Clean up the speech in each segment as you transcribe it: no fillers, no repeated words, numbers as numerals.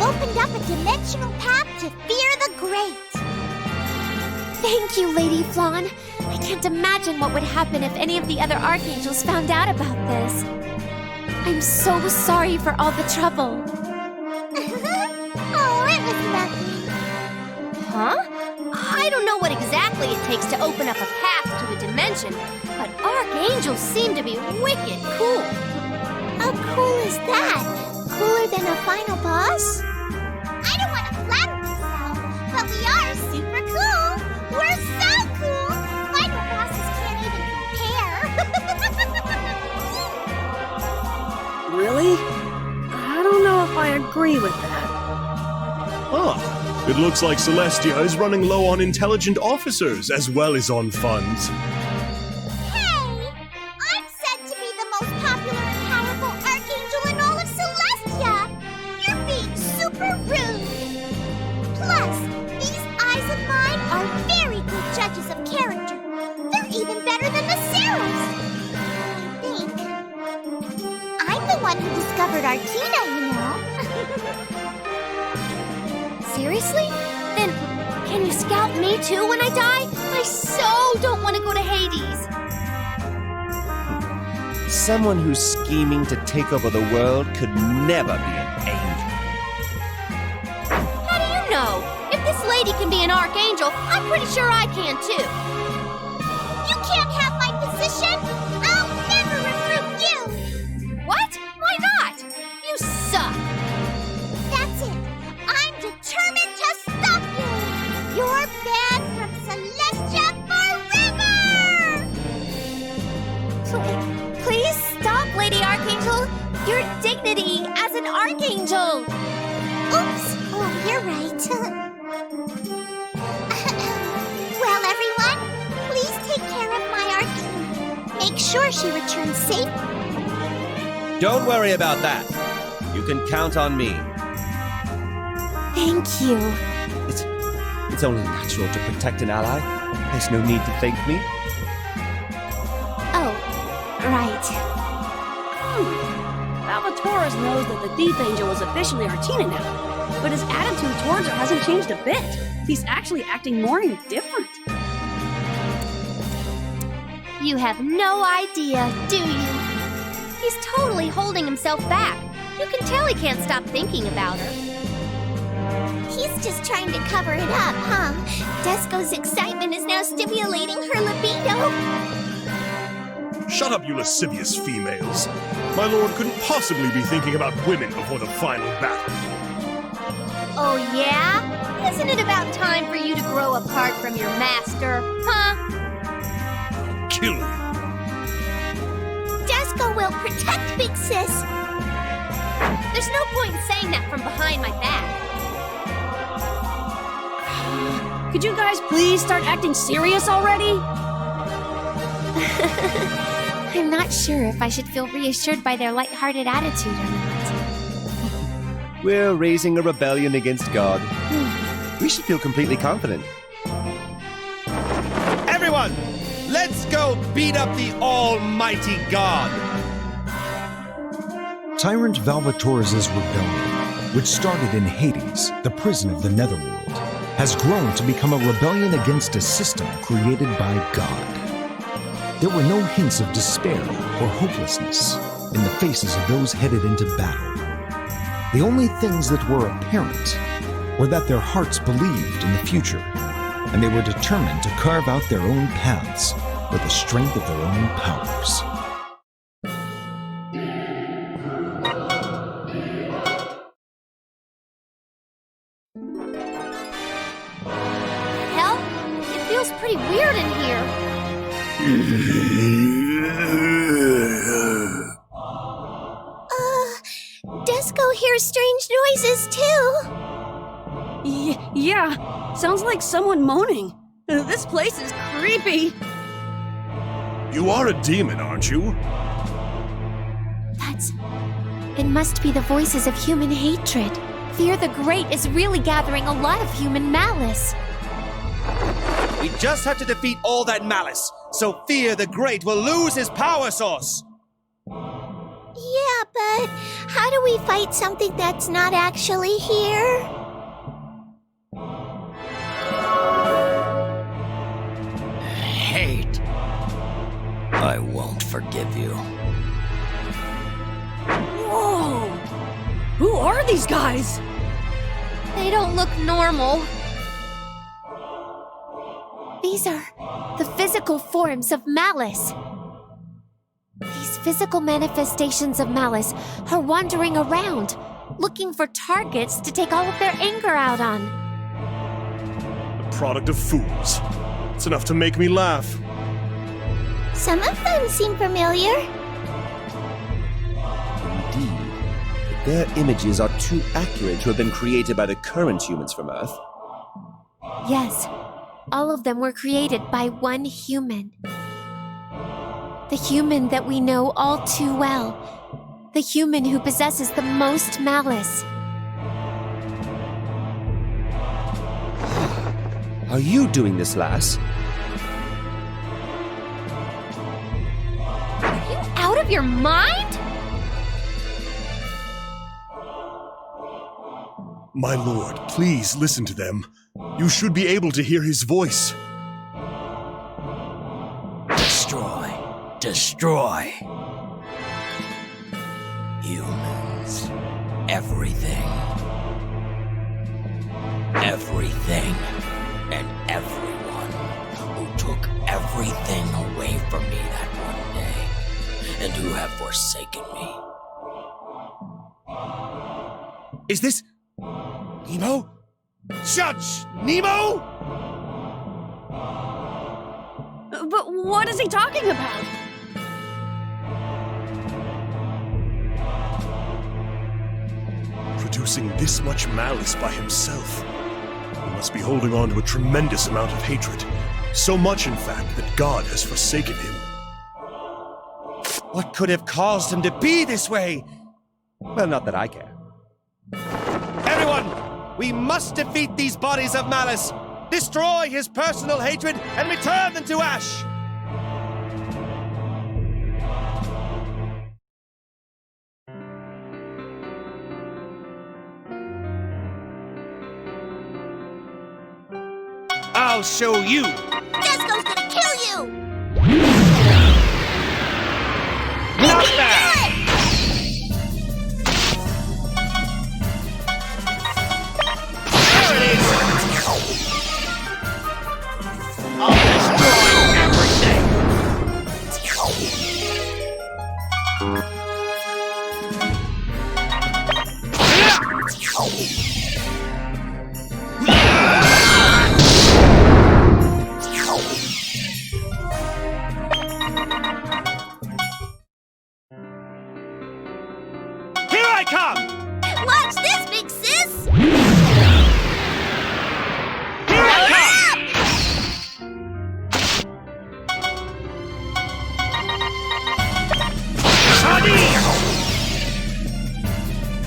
opened up a dimensional path to Fear the Great. Thank you, Lady Flan. I can't imagine what would happen if any of the other archangels found out about this. I'm so sorry for all the trouble. Oh, it was nothing. Huh? I don't know what exactly it takes to open up a path to a dimension, but archangels seem to be wicked cool. How cool is that? Cooler than a final boss? I don't want to flatter myself, but we are super cool. We're so cool. Final bosses can't even compare. Really? I don't know if I agree with that. Ah, it looks like Celestia is running low on intelligent officers as well as on funds. Hey! I'm said to be the most popular and powerful archangel in all of Celestia! You're being super rude! Plus, these eyes of mine are very good judges of character. They're even better than the Seraphs! I think. I'm the one who discovered Artina, you know. Seriously? Then, can you scout me too when I die? I so don't want to go to Hades. Someone who's scheming to take over the world could never be an angel. How do you know? If this lady can be an archangel, I'm pretty sure I can too. You can't have my position! I'll never recruit you! What? Why not? You suck. That's it! I'm determined to stop you! You're banned from Celestia forever! Please stop, Lady Archangel. Your dignity as an archangel. Oops! Oh, you're right. Well, everyone, please take care of my Archina. Make sure she returns safe. Don't worry about that. You can count on me. Thank you. It's only natural to protect an ally. There's no need to thank me. Oh, right. Valvatores knows that the Thief Angel is officially Artina now, but his attitude towards her hasn't changed a bit. He's actually acting more indifferent. You have no idea, do you? He's totally holding himself back. You can tell he can't stop thinking about her. He's just trying to cover it up, huh? Desco's excitement is now stimulating her libido. Shut up, you lascivious females. My lord couldn't possibly be thinking about women before the final battle. Oh yeah? Isn't it about time for you to grow apart from your master, huh? Kill you. Desco will protect Big Sis. There's no point in saying that from behind my back. Could you guys please start acting serious already? I'm not sure if I should feel reassured by their lighthearted attitude or not. We're raising a rebellion against God. We should feel completely confident. Everyone, let's go beat up the almighty God! Tyrant Valvatore's rebellion, which started in Hades, the prison of the Netherworld, has grown to become a rebellion against a system created by God. There were no hints of despair or hopelessness in the faces of those headed into battle. The only things that were apparent were that their hearts believed in the future, and they were determined to carve out their own paths with the strength of their own powers. Hell, it feels pretty weird in here. Desco hears strange noises too. Yeah, sounds like someone moaning. This place is creepy. You are a demon, aren't you? It must be the voices of human hatred. Fear the Great is really gathering a lot of human malice. We just have to defeat all that malice, so Fear the Great will lose his power source. Yeah, but How do we fight something that's not actually here? Hate. I won't forgive you. Whoa! Who are these guys? They don't look normal. These are the physical forms of malice. These physical manifestations of malice are wandering around, looking for targets to take all of their anger out on. The product of fools. It's enough to make me laugh. Some of them seem familiar. Indeed. But their images are too accurate to have been created by the current humans from Earth. Yes, all of them were created by one human. The human that we know all too well. The human who possesses the most malice. Are you doing this, lass? Are you out of your mind? My lord, please listen to them. You should be able to hear his voice. Destroy. Destroy. Humans. Everything. Everything. And everyone who took everything away from me that one day, and who have forsaken me. Is this Nemo? Judge Nemo? But what is he talking about? Producing this much malice by himself. He must be holding on to a tremendous amount of hatred. So much, in fact, that God has forsaken him. What could have caused him to be this way? Well, not that I care. Everyone, we must defeat these bodies of malice, destroy his personal hatred, and return them to ash! I'll show you! Disco's gonna kill you! Not bad! There it is! I'll destroy everything! Here I come! Watch this, big sis! Here I come!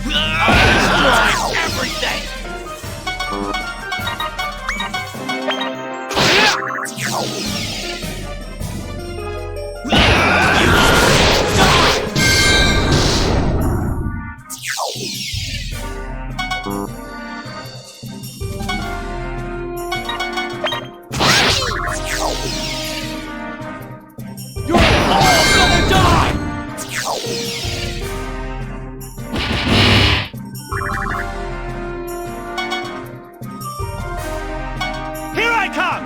I'll destroy everything! You're all gonna die! Here I come!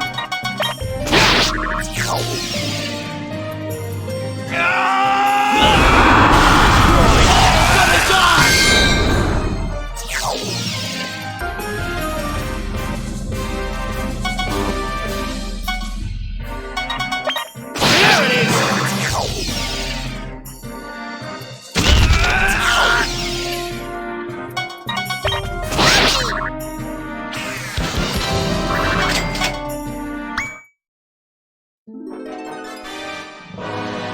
There it is!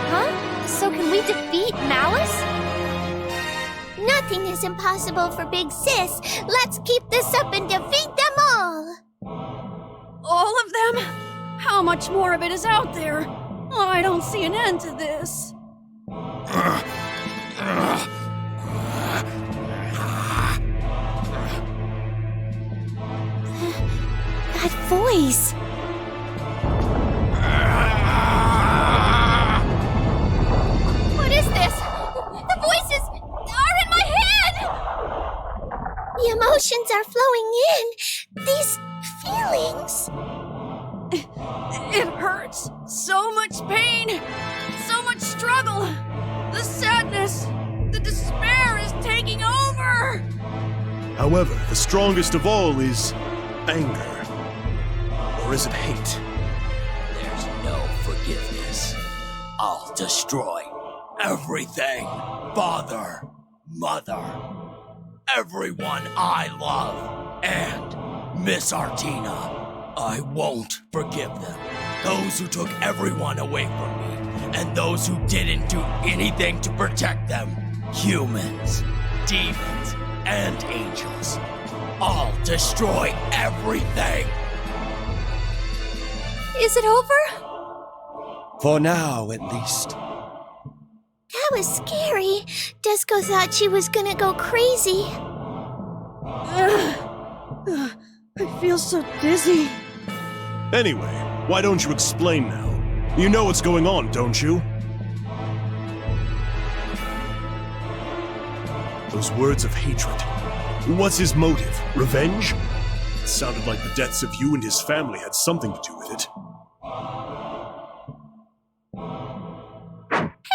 Huh? So can we defeat malice? Nothing is impossible for Big Sis. Let's keep this up and defeat them all. All of them? How much more of it is out there? Oh, I don't see an end to this. That voice. What is this? The voices are in my head! The emotions are flowing in. These feelings. It hurts. So much pain. So much struggle. The sadness. The despair is taking over. However, the strongest of all is anger. Or is it hate? There's no forgiveness. I'll destroy everything. Father, mother, everyone I love, and Miss Artina. I won't forgive them. Those who took everyone away from me, and those who didn't do anything to protect them. Humans, demons, and angels. I'll destroy everything. Is it over? For now, at least. That was scary. Disco thought she was gonna go crazy. I feel so dizzy. Anyway, why don't you explain now? You know what's going on, don't you? Those words of hatred. What's his motive? Revenge? It sounded like the deaths of you and his family had something to do with it.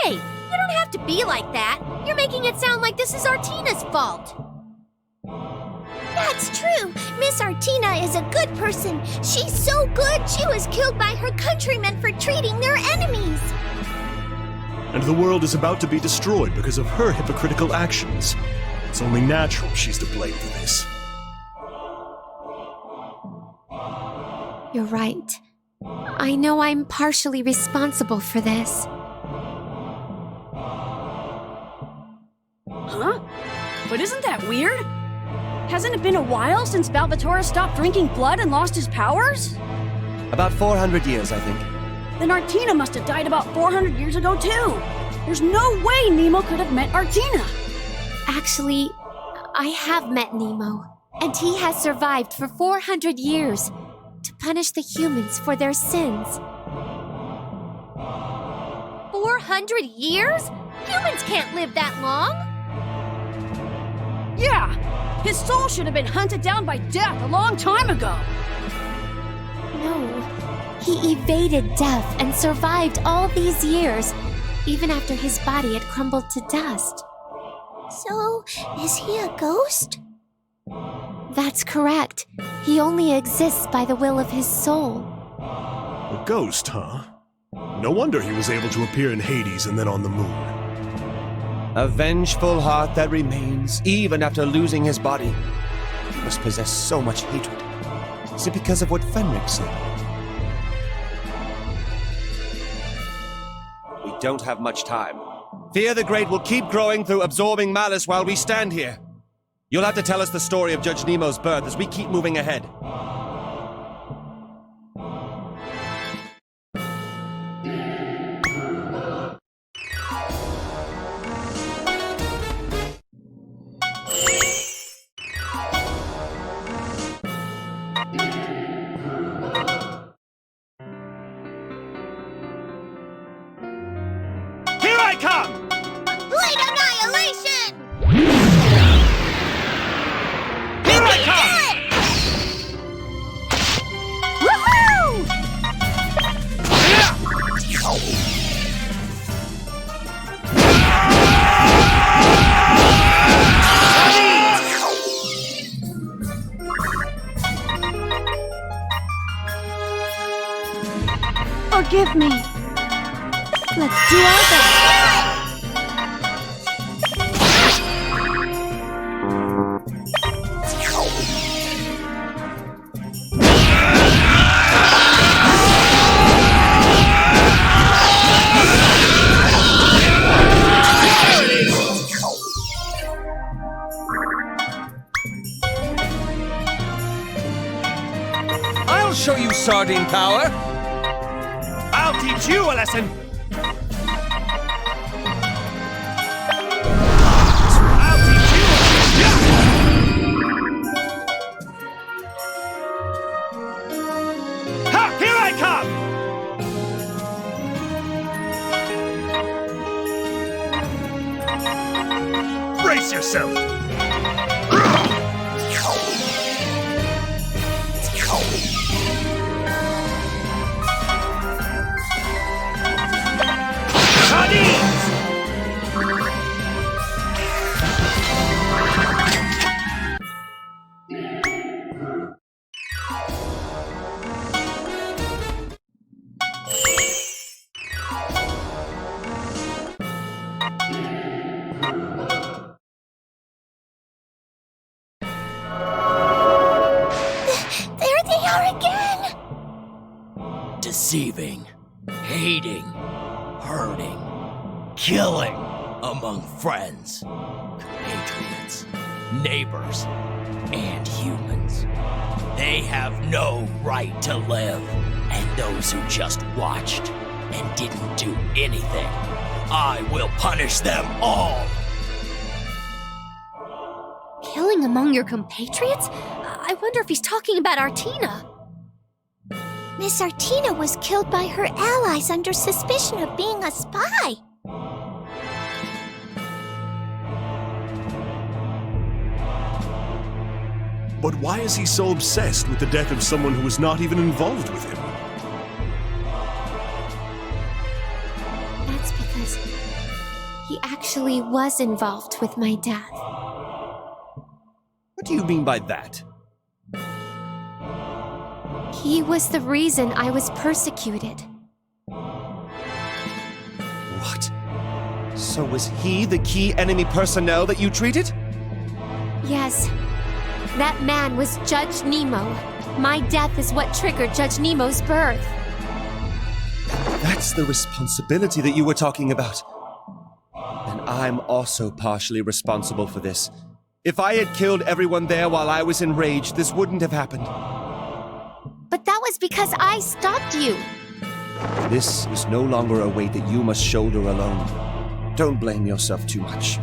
Hey, you don't have to be like that. You're making it sound like this is Artina's fault. That's true. Miss Artina is a good person. She's so good she was killed by her countrymen for treating their enemies. And the world is about to be destroyed because of her hypocritical actions. It's only natural she's to blame for this. You're right. I know I'm partially responsible for this. Huh? But isn't that weird? Hasn't it been a while since Valvatore stopped drinking blood and lost his powers? About 400 years, I think. Then Artina must have died about 400 years ago, too. There's no way Nemo could have met Artina. Actually, I have met Nemo, and he has survived for 400 years to punish the humans for their sins. 400 years? Humans can't live that long. Yeah, his soul should have been hunted down by death a long time ago. No, he evaded death and survived all these years, even after his body had crumbled to dust. So, is he a ghost? That's correct. He only exists by the will of his soul. A ghost, huh? No wonder he was able to appear in Hades and then on the moon. A vengeful heart that remains even after losing his body. He must possess so much hatred. Is it because of what Fenric said? We don't have much time. Fear the Great will keep growing through absorbing malice while we stand here. You'll have to tell us the story of Judge Nemo's birth as we keep moving ahead. Here I come! Blade annihilation! Here I come! Woohoo! Forgive me. Let's do our best. I'll show you sardine power! I'll teach you a lesson! I'll teach you a lesson! Brace yourself! There they are again! Deceiving, hating, hurting, killing among friends, compatriots, neighbors, and humans. They have no right to live, and those who just watched and didn't do anything, I will punish them all. Killing among your compatriots? I wonder if he's talking about Artina. Miss Artina was killed by her allies under suspicion of being a spy. But why is he so obsessed with the death of someone who was not even involved with him? That's because he actually was involved with my death. What do you mean by that? He was the reason I was persecuted. What? So was he the key enemy personnel that you treated? Yes, that man was Judge Nemo. My death is what triggered Judge Nemo's birth. That's the responsibility that you were talking about. And I'm also partially responsible for this. If I had killed everyone there while I was enraged, this wouldn't have happened. But that was because I stopped you. This is no longer a weight that you must shoulder alone. Don't blame yourself too much.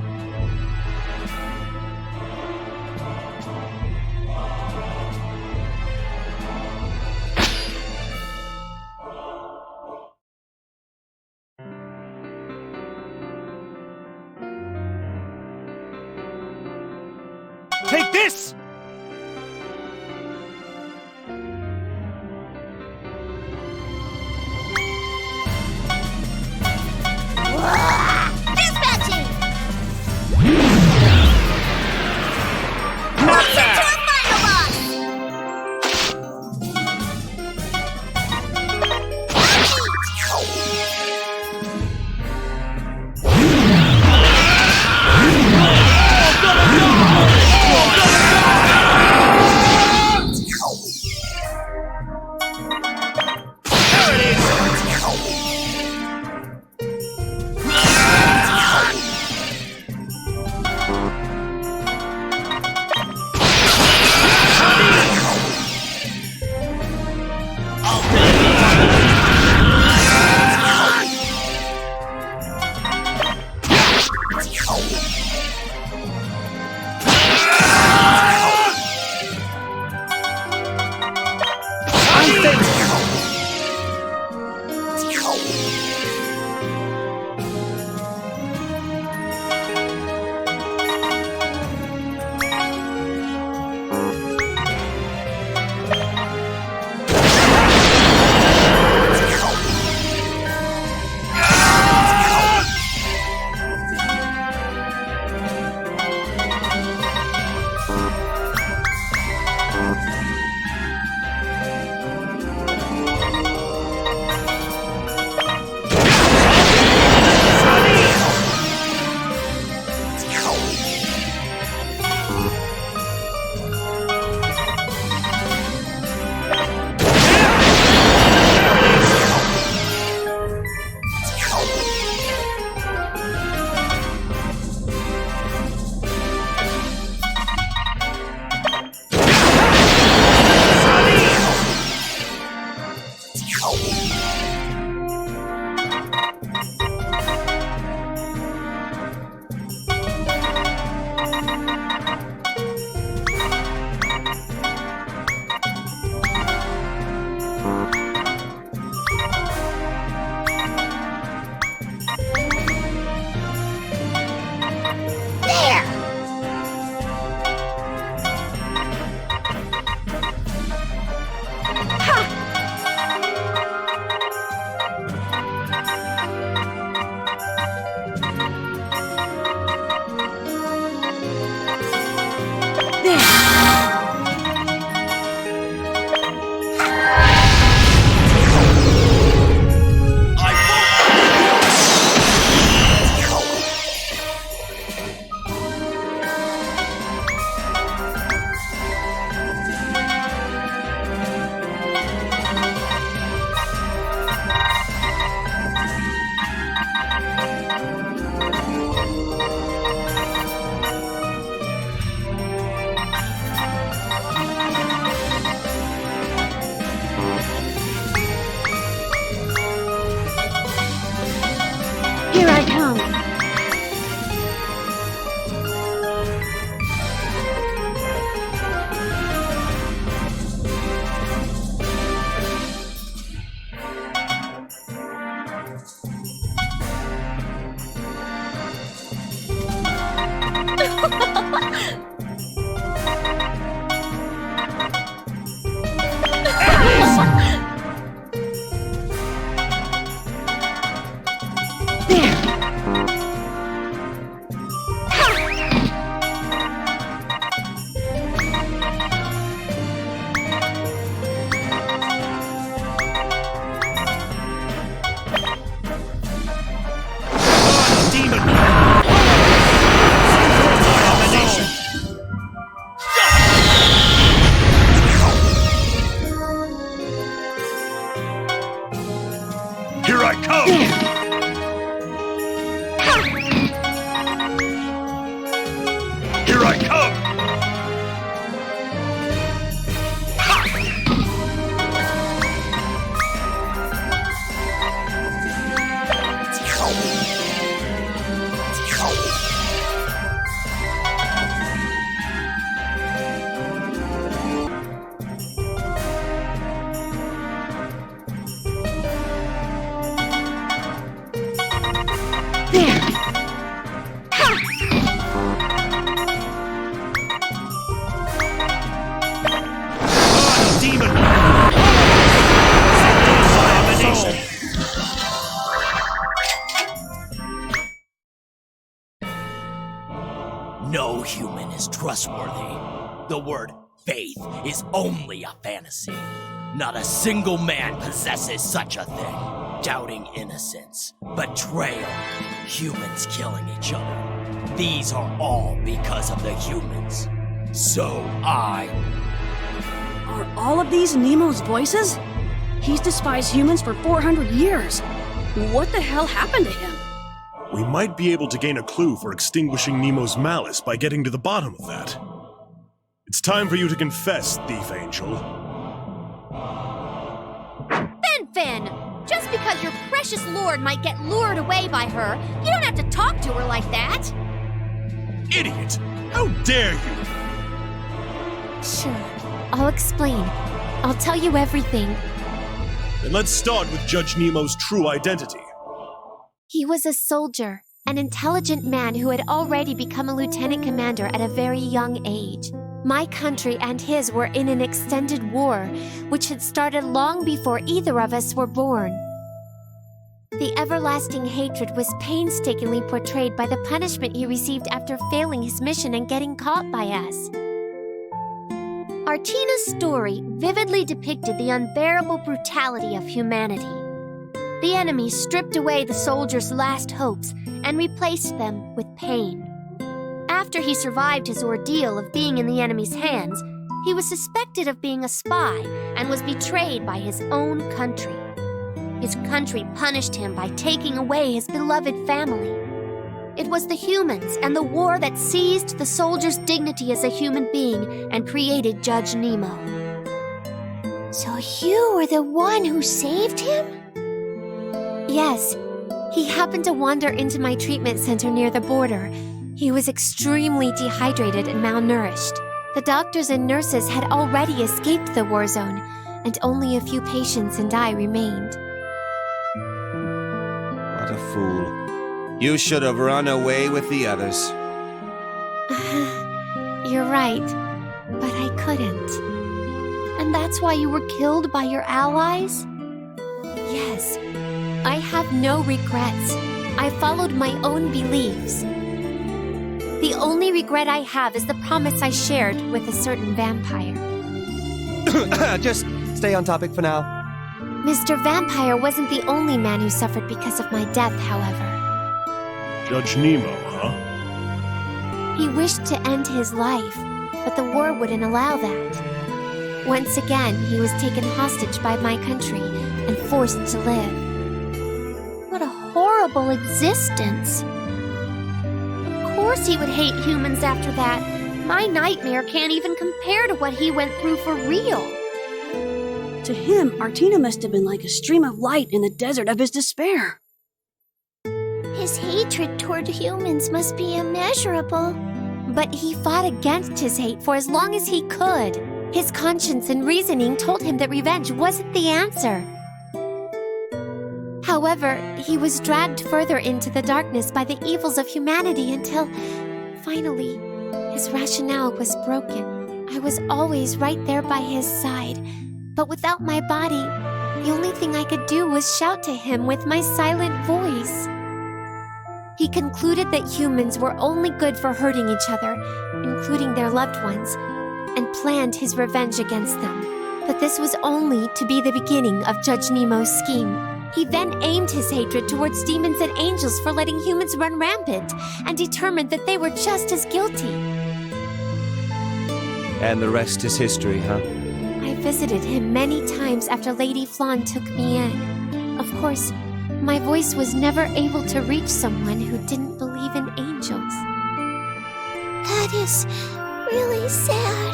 Take this! Dispatching! Not To that! our final boss! Here I come! Here I come! No human is trustworthy. The word faith is only a fantasy. Not a single man possesses such a thing. Doubting innocence, betrayal, humans killing each other. These are all because of the humans. So Are all of these Nemo's voices? He's despised humans for 400 years. What the hell happened to him? We might be able to gain a clue for extinguishing Nemo's malice by getting to the bottom of that. It's time for you to confess, Thief Angel. Fin! Just because your precious lord might get lured away by her, you don't have to talk to her like that! Idiot! How dare you! Sure, I'll explain. I'll tell you everything. Then let's start with Judge Nemo's true identity. He was a soldier, an intelligent man who had already become a lieutenant commander at a very young age. My country and his were in an extended war, which had started long before either of us were born. The everlasting hatred was painstakingly portrayed by the punishment he received after failing his mission and getting caught by us. Artina's story vividly depicted the unbearable brutality of humanity. The enemy stripped away the soldier's last hopes and replaced them with pain. After he survived his ordeal of being in the enemy's hands, he was suspected of being a spy and was betrayed by his own country. His country punished him by taking away his beloved family. It was the humans and the war that seized the soldier's dignity as a human being and created Judge Nemo. So you were the one who saved him? Yes, he happened to wander into my treatment center near the border. He was extremely dehydrated and malnourished. The doctors and nurses had already escaped the war zone, and only a few patients and I remained. What a fool. You should have run away with the others. You're right, but I couldn't. And that's why you were killed by your allies? Yes, I have no regrets. I followed my own beliefs. The only regret I have is the promise I shared with a certain vampire. Just stay on topic for now. Mr. Vampire wasn't the only man who suffered because of my death, however. Judge Nemo, huh? He wished to end his life, but the war wouldn't allow that. Once again, he was taken hostage by my country and forced to live. What a horrible existence. Of course he would hate humans after that. My nightmare can't even compare to what he went through for real. To him, Artina must have been like a stream of light in the desert of his despair. His hatred toward humans must be immeasurable. But he fought against his hate for as long as he could. His conscience and reasoning told him that revenge wasn't the answer. However, he was dragged further into the darkness by the evils of humanity until, Finally, his rationale was broken. I was always right there by his side, but without my body, the only thing I could do was shout to him with my silent voice. He concluded that humans were only good for hurting each other, including their loved ones, and planned his revenge against them. But this was only to be the beginning of Judge Nemo's scheme. He then aimed his hatred towards demons and angels for letting humans run rampant, and determined that they were just as guilty. And the rest is history, huh? I visited him many times after Lady Flan took me in. Of course, my voice was never able to reach someone who didn't believe in angels. That is really sad.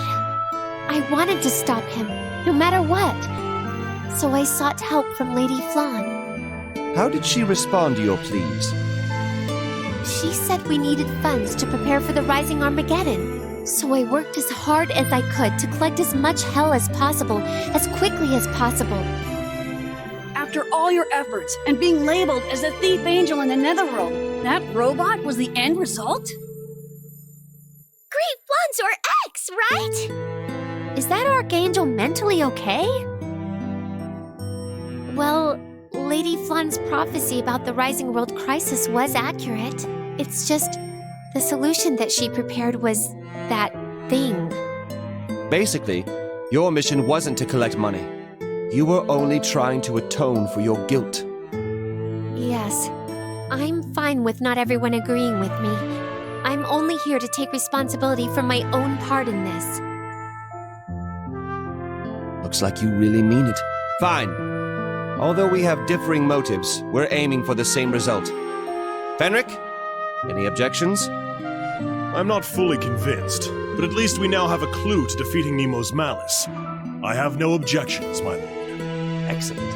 I wanted to stop him, no matter what. So I sought help from Lady Flan. How did she respond to your pleas? She said we needed funds to prepare for the rising Armageddon. So I worked as hard as I could to collect as much hell as possible, as quickly as possible. After all your efforts and being labeled as a thief angel in the netherworld, that robot was the end result? Great ones or X, right? Is that Archangel mentally okay? Well, Lady Flan's prophecy about the rising world crisis was accurate. It's just the solution that she prepared was that thing. Basically, your mission wasn't to collect money. You were only trying to atone for your guilt. Yes, I'm fine with not everyone agreeing with me. I'm only here to take responsibility for my own part in this. Looks like you really mean it. Fine. Although we have differing motives, we're aiming for the same result. Fenric, any objections? I'm not fully convinced, but at least we now have a clue to defeating Nemo's malice. I have no objections, my lord. Excellent.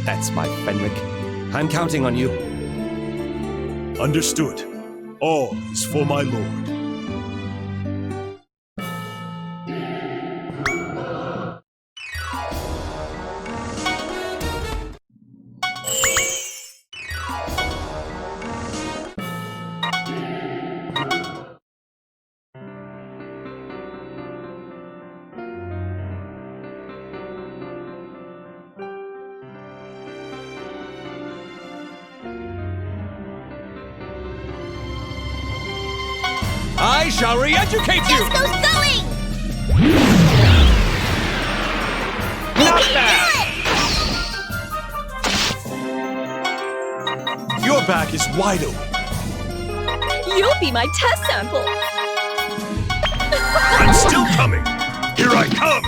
That's my Fenric. I'm counting on you. Understood. All is for my lord. I shall re-educate you! Disco's going! Not bad! Your back is wide open. You'll be my test sample. I'm still coming! Here I come!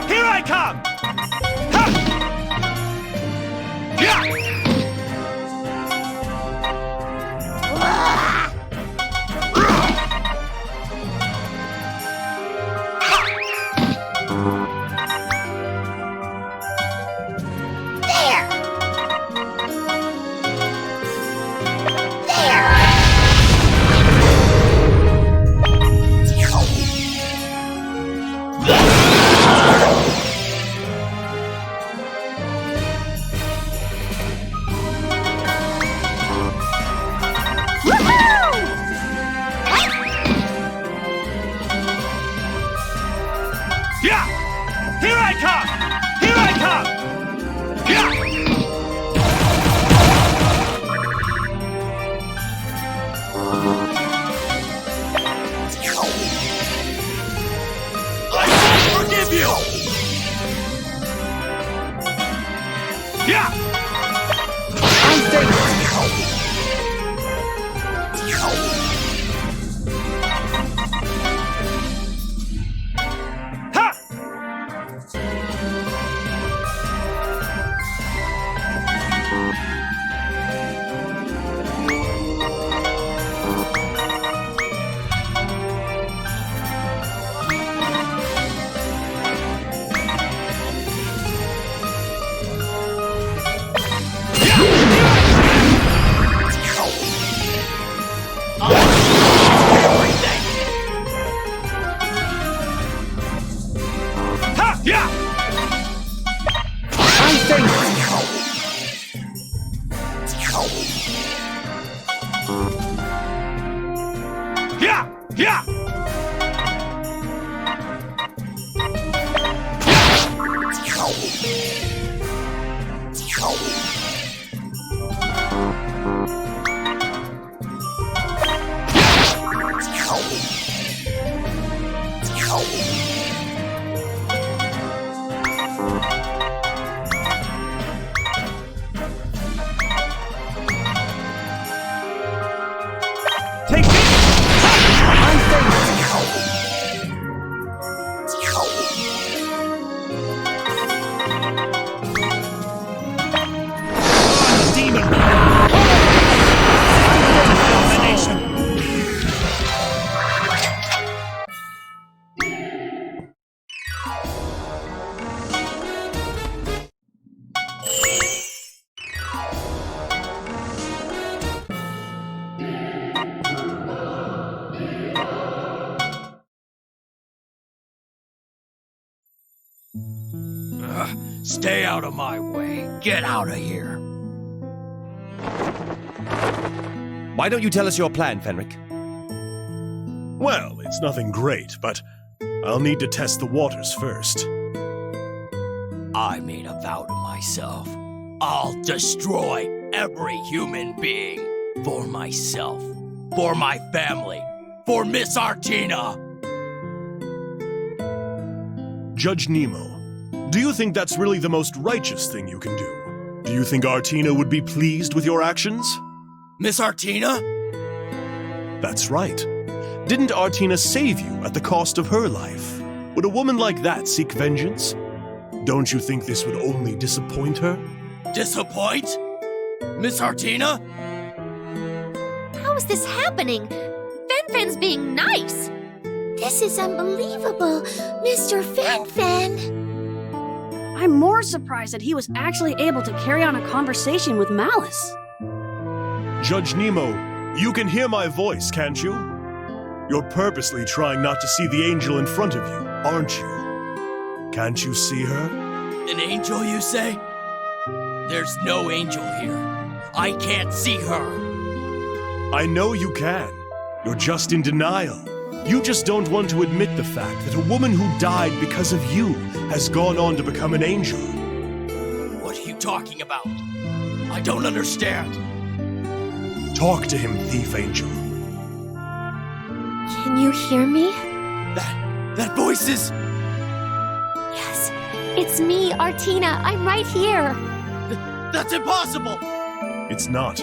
Here I come! Ha! Yeah! Yeah! Here I come! Here I come! Yeah! I won't forgive you! Yeah! I'm safe! Ha! Yeah! Take this! Demon! Abomination! Stay out of my way. Get out of here. Why don't you tell us your plan, Fenric? Well, it's nothing great, but I'll need to test the waters first. I made a vow to myself. I'll destroy every human being. For myself. For my family. For Miss Artina. Judge Nemo, do you think that's really the most righteous thing you can do? Do you think Artina would be pleased with your actions? Miss Artina? That's right. Didn't Artina save you at the cost of her life? Would a woman like that seek vengeance? Don't you think this would only disappoint her? Disappoint? Miss Artina? How is this happening? Fen-Fen's being nice. This is unbelievable, Mr. Fen-Fen. I'm more surprised that he was actually able to carry on a conversation with Malice. Judge Nemo, you can hear my voice, can't you? You're purposely trying not to see the angel in front of you, aren't you? Can't you see her? An angel, you say? There's no angel here. I can't see her. I know you can. You're just in denial. You just don't want to admit the fact that a woman who died because of you has gone on to become an angel. What are you talking about? I don't understand. Talk to him, thief angel. Can you hear me? That voice is... Yes, it's me, Artina. I'm right here. That's impossible! It's not.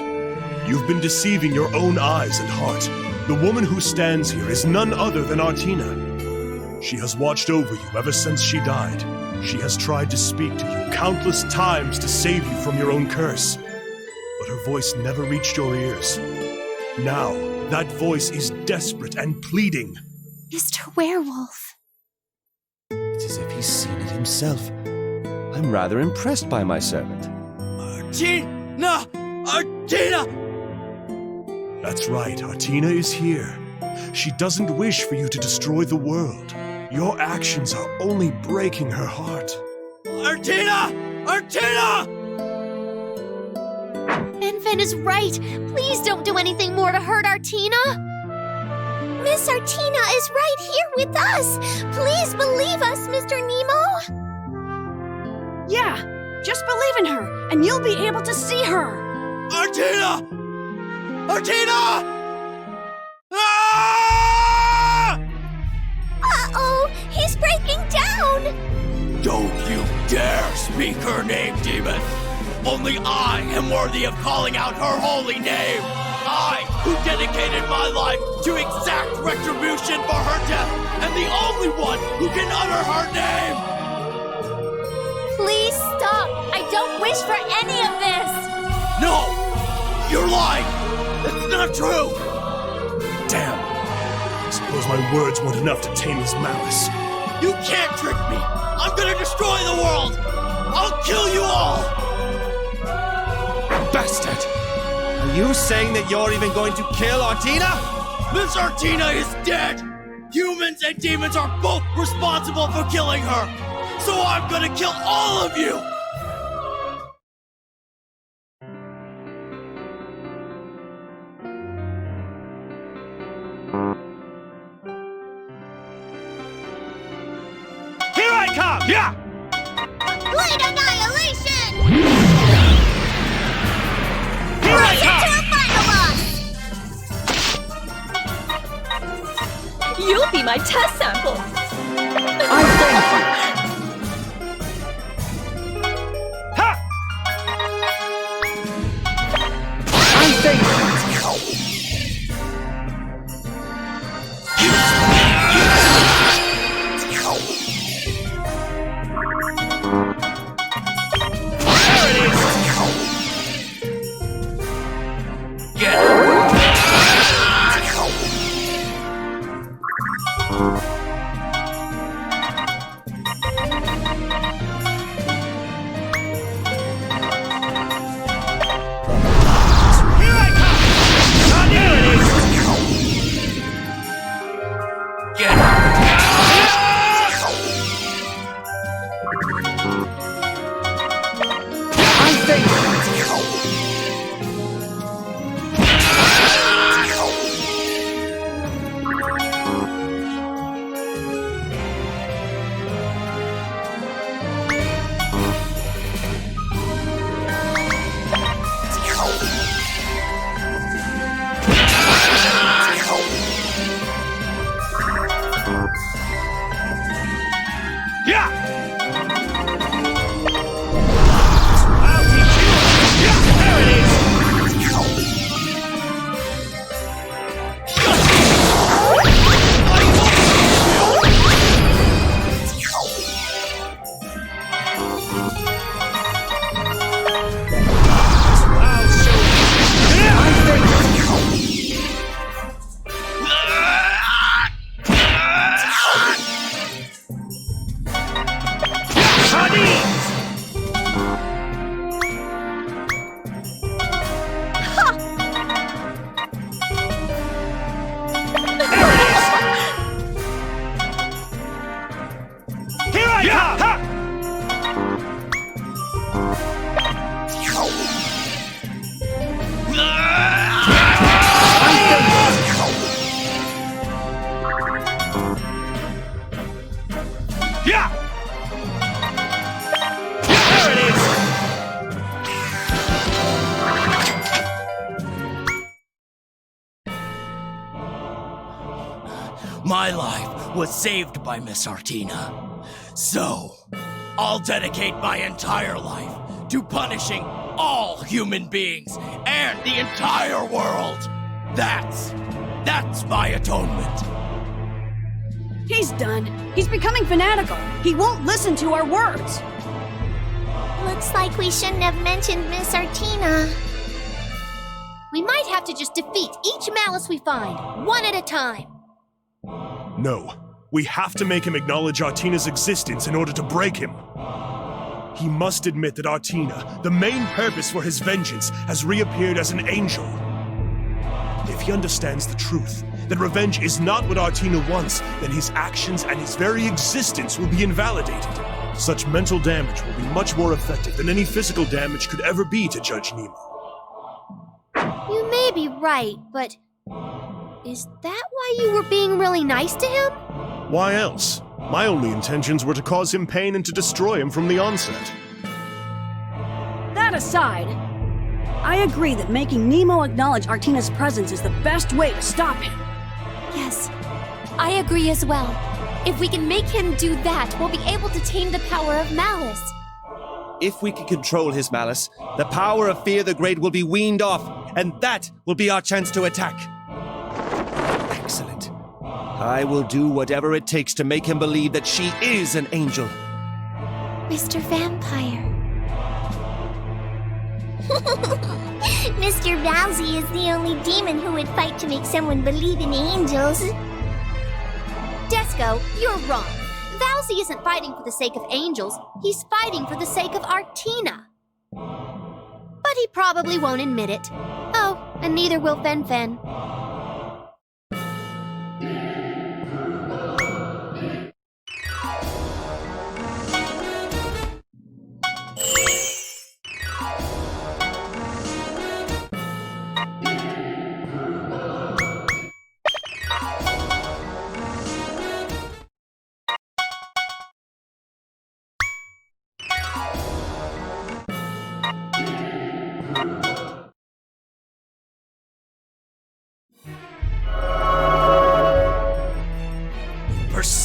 You've been deceiving your own eyes and heart. The woman who stands here is none other than Artina. She has watched over you ever since she died. She has tried to speak to you countless times to save you from your own curse. But her voice never reached your ears. Now, that voice is desperate and pleading. Mr. Werewolf. It's as if he's seen it himself. I'm rather impressed by my servant. Artina! Artina! That's right, Artina is here. She doesn't wish for you to destroy the world. Your actions are only breaking her heart. Artina! Artina! Fen-Fen is right. Please don't do anything more to hurt Artina. Miss Artina is right here with us. Please believe us, Mr. Nemo. Yeah, just believe in her, and you'll be able to see her. Artina! Artina! Ah! Uh-oh, he's breaking down. Don't you dare speak her name, demon! Only I am worthy of calling out her holy name! I, who dedicated my life to exact retribution for her death, am the only one who can utter her name! Please stop. I don't wish for any of this. No! You're lying! That's not true! Damn. I suppose my words weren't enough to tame his malice. You can't trick me! I'm gonna destroy the world! I'll kill you all! Bastard! Are you saying that you're even going to kill Artina? Miss Artina is dead! Humans and demons are both responsible for killing her! So I'm gonna kill all of you! Yeah! Blade annihilation! Here I Blaze come! into a final loss! You'll be my test sample. Ha! There it is! Get it! Here I come! Ah, there it is! Get it! Yeah! I'll teach you! Yeah, there it is! I'll show Here I come! Yeah! There it is! My life was saved by Miss Artina. So, I'll dedicate my entire life to punishing all human beings and the entire world. That's my atonement. He's done. He's becoming fanatical. He won't listen to our words. Looks like we shouldn't have mentioned Miss Artina. We might have to just defeat each malice we find, one at a time. No, we have to make him acknowledge Artina's existence in order to break him. He must admit that Artina, the main purpose for his vengeance, has reappeared as an angel. If he understands the truth, that revenge is not what Artina wants, then his actions and his very existence will be invalidated. Such mental damage will be much more effective than any physical damage could ever be to Judge Nemo. You may be right, but is that why you were being really nice to him? Why else? My only intentions were to cause him pain and to destroy him from the onset. That aside, I agree that making Nemo acknowledge Artina's presence is the best way to stop him. Yes, I agree as well. If we can make him do that, we'll be able to tame the power of malice. If we can control his malice, the power of Fear the Great will be weaned off, and that will be our chance to attack. Excellent. I will do whatever it takes to make him believe that she is an angel. Mr. Vampire. Mr. Valsy is the only demon who would fight to make someone believe in angels. Desco, you're wrong. Valsy isn't fighting for the sake of angels, he's fighting for the sake of Artina. But he probably won't admit it. Oh, and neither will Fen Fen.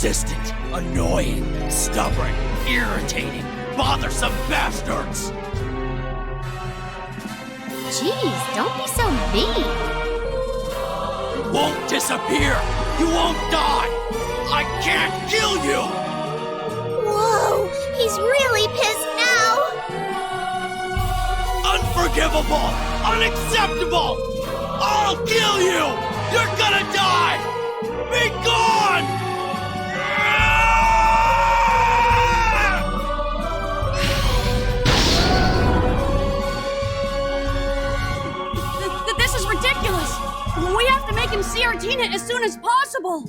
Persistent, annoying, stubborn, irritating, bothersome bastards! Jeez, don't be so mean. Won't disappear! You won't die! I can't kill you! Whoa, he's really pissed now. Unforgivable! Unacceptable! I'll kill you! You're gonna die! Be gone! This is ridiculous! We have to make him see Artina as soon as possible!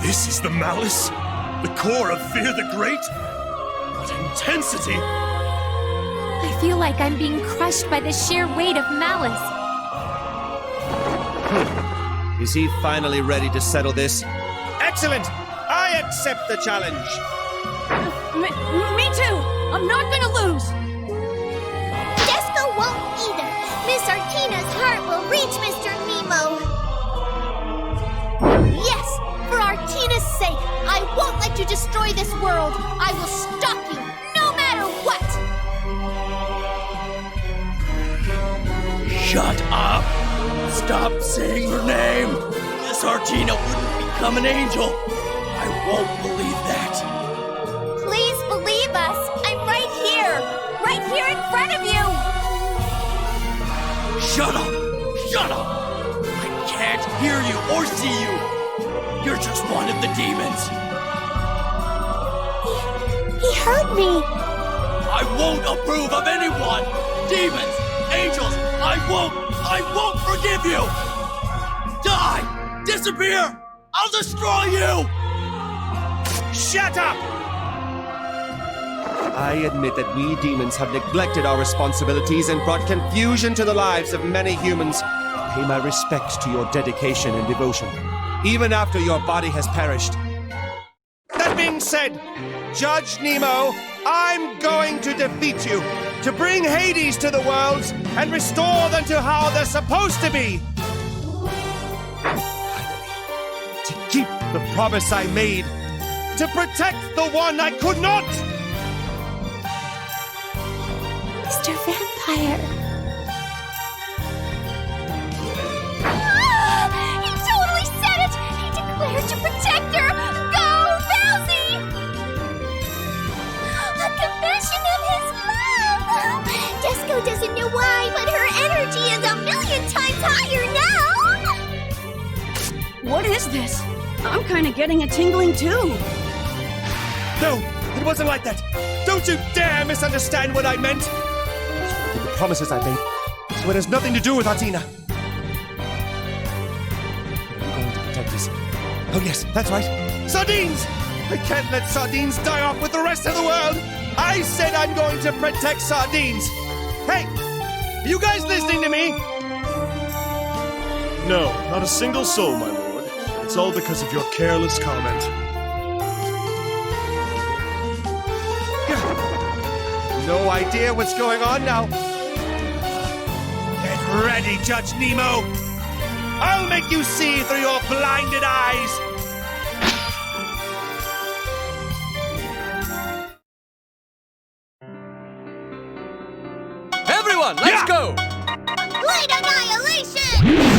This is the malice? The core of Fear the Great? What intensity! I feel like I'm being crushed by the sheer weight of malice. Is he finally ready to settle this? Excellent! I accept the challenge! Me too! I'm not gonna lose! Desco won't either. Miss Artina's heart will reach Mr. Nemo. Yes, for Artina's sake, I won't let you destroy this world. I will stop you, no matter what. Shut up! Stop saying her name! Miss Artina wouldn't become an angel! I won't believe that! Please believe us. I'm right here in front of you. Shut up! Shut up! I can't hear you or see you! You're just one of the demons! He hurt me. I won't approve of anyone! Demons! Angels! I won't forgive you! Die! Disappear! I'll destroy you! Shut up! I admit that we demons have neglected our responsibilities and brought confusion to the lives of many humans. Pay my respects to your dedication and devotion, even after your body has perished. That being said, Judge Nemo, I'm going to defeat you, to bring Hades to the worlds and restore them to how they're supposed to be. Finally, to keep the promise I made, to protect the one I could not. Mr. Vampire. He totally said it. He declared to protect her. Go, Bowsy! A confession of his love. Desco doesn't know why, but her energy is 1,000,000 times higher now. What is this? I'm kinda getting a tingling too. No, it wasn't like that. Don't you dare misunderstand what I meant. The promises I made, so it has nothing to do with Artina. I'm going to protect us. Oh yes, that's right. Sardines! I can't let sardines die off with the rest of the world. I said I'm going to protect sardines. Hey, are you guys listening to me? No, not a single soul, my lord. It's all because of your careless comment. No idea what's going on now. Get ready, Judge Nemo. I'll make you see through your blinded eyes. Everyone, let's go! Complete annihilation!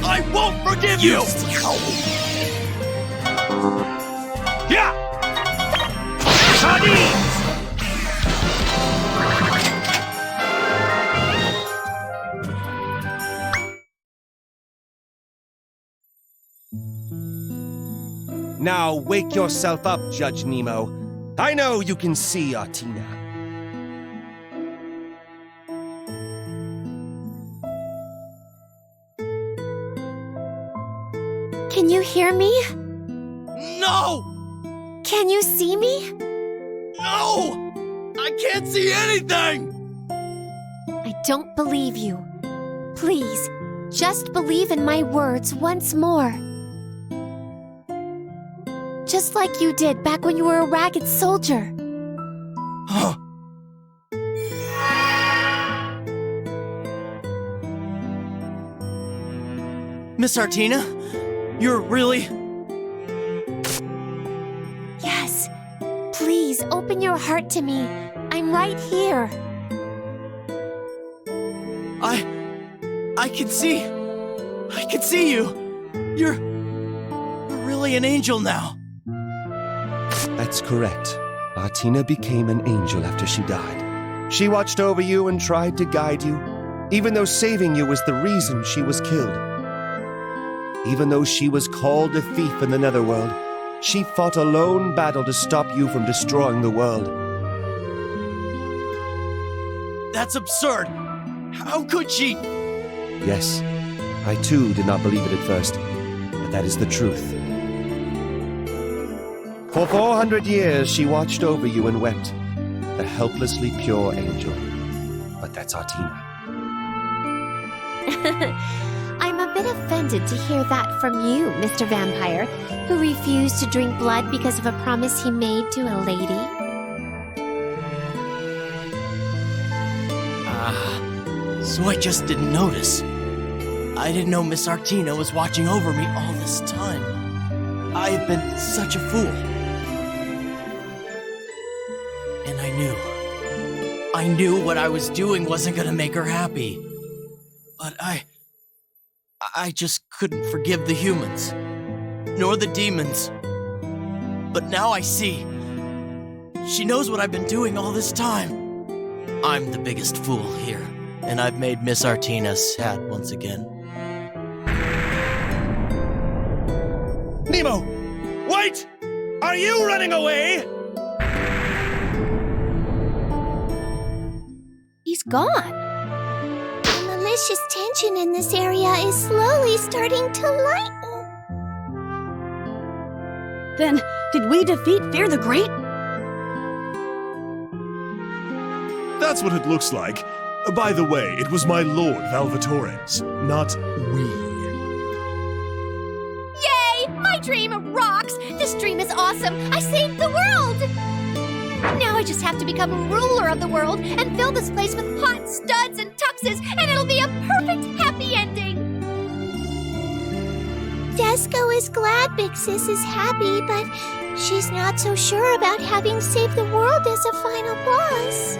I won't forgive you! Yeah! Sardines! Now wake yourself up, Judge Nemo. I know you can see Artina. Can you hear me? No! Can you see me? No! I can't see anything! I don't believe you. Please, just believe in my words once more. Just like you did back when you were a ragged soldier. Huh. Miss Artina? You're really... Yes. Please, open your heart to me. I'm right here. I can see... I can see you. You're really an angel now. That's correct. Artina became an angel after she died. She watched over you and tried to guide you, even though saving you was the reason she was killed. Even though she was called a thief in the Netherworld, she fought a lone battle to stop you from destroying the world. That's absurd. How could she... Yes, I too did not believe it at first, but that is the truth. For 400 years she watched over you and wept, the helplessly pure angel. But that's Artina. I'm a bit offended to hear that from you, Mr. Vampire, who refused to drink blood because of a promise he made to a lady. So I just didn't notice. I didn't know Miss Artina was watching over me all this time. I have been such a fool. And I knew what I was doing wasn't gonna make her happy. But I just couldn't forgive the humans, nor the demons. But now I see. She knows what I've been doing all this time. I'm the biggest fool here, and I've made Miss Artina sad once again. Nemo! Wait! Are you running away? He's gone. The malicious tension in this area is slowly starting to lighten. Then, did we defeat Fear the Great? That's what it looks like. By the way, it was my lord Valvatores, not we. Yay! My dream rocks! This dream is awesome! I saved the world! Now I just have to become ruler of the world and fill this place with hot studs and tuxes, and it'll be a perfect happy ending! Desco is glad Big Sis is happy, but she's not so sure about having saved the world as a final boss.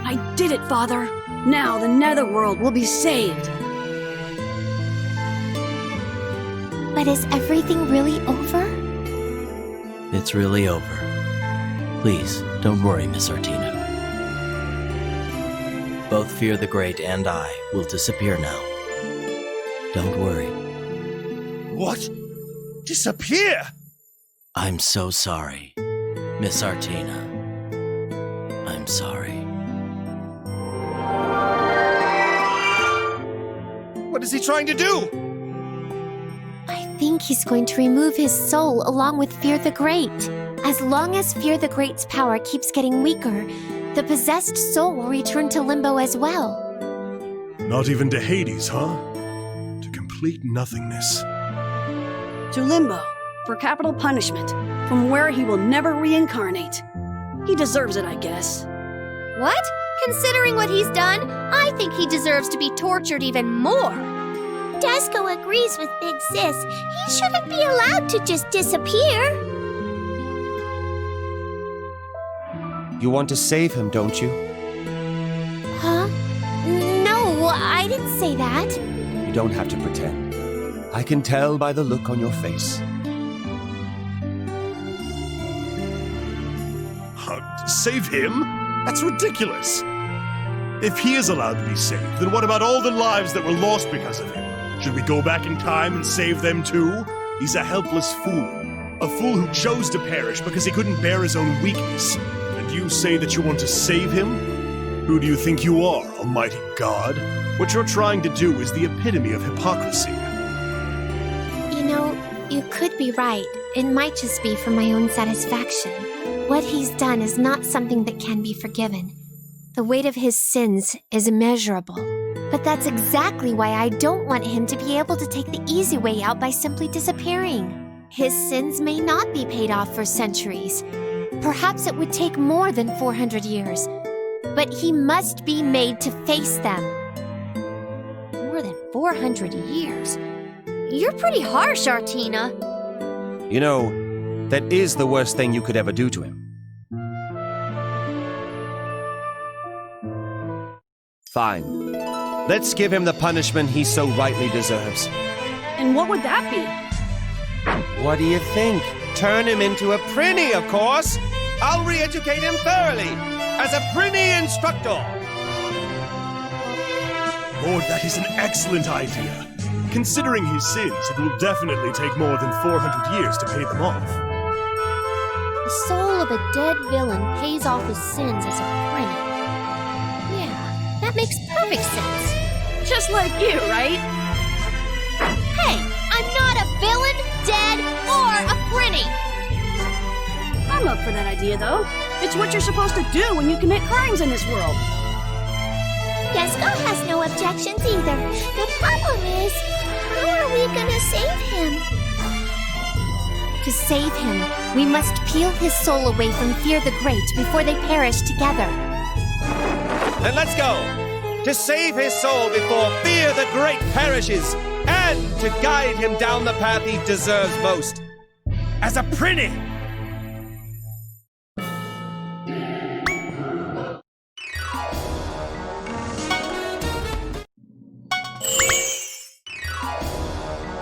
I did it, Father. Now the Netherworld will be saved. But is everything really over? It's really over. Please, don't worry, Miss Artina. Both Fear the Great and I will disappear now. Don't worry. What? Disappear? I'm so sorry, Miss Artina. I'm sorry. What is he trying to do? I think he's going to remove his soul along with Fear the Great. As long as Fear the Great's power keeps getting weaker, the possessed soul will return to Limbo as well. Not even to Hades, huh? To complete nothingness. To Limbo, for capital punishment, from where he will never reincarnate. He deserves it, I guess. What? Considering what he's done, I think he deserves to be tortured even more. Desco agrees with Big Sis. He shouldn't be allowed to just disappear. You want to save him, don't you? Huh? No, I didn't say that. You don't have to pretend. I can tell by the look on your face. Save him? That's ridiculous. If he is allowed to be saved, then what about all the lives that were lost because of him? Should we go back in time and save them too? He's a helpless fool. A fool who chose to perish because he couldn't bear his own weakness. And you say that you want to save him? Who do you think you are, Almighty God? What you're trying to do is the epitome of hypocrisy. You know, you could be right. It might just be for my own satisfaction. What he's done is not something that can be forgiven. The weight of his sins is immeasurable. But that's exactly why I don't want him to be able to take the easy way out by simply disappearing. His sins may not be paid off for centuries. Perhaps it would take more than 400 years. But he must be made to face them. More than 400 years? You're pretty harsh, Artina. You know, that is the worst thing you could ever do to him. Fine. Let's give him the punishment he so rightly deserves. And what would that be? What do you think? Turn him into a prinny, of course! I'll re-educate him thoroughly! As a prinny instructor! Lord, that is an excellent idea. Considering his sins, it will definitely take more than 400 years to pay them off. The soul of a dead villain pays off his sins as a prinny. Yeah, that makes perfect sense. Just like you, right? Hey, I'm not a villain, dead, or a prinny! I'm up for that idea, though. It's what you're supposed to do when you commit crimes in this world. Disgaea has no objections either. The problem is, how are we gonna save him? To save him, we must peel his soul away from Fear the Great before they perish together. Then let's go! To save his soul before Fear the Great perishes, and to guide him down the path he deserves most. As a prinny!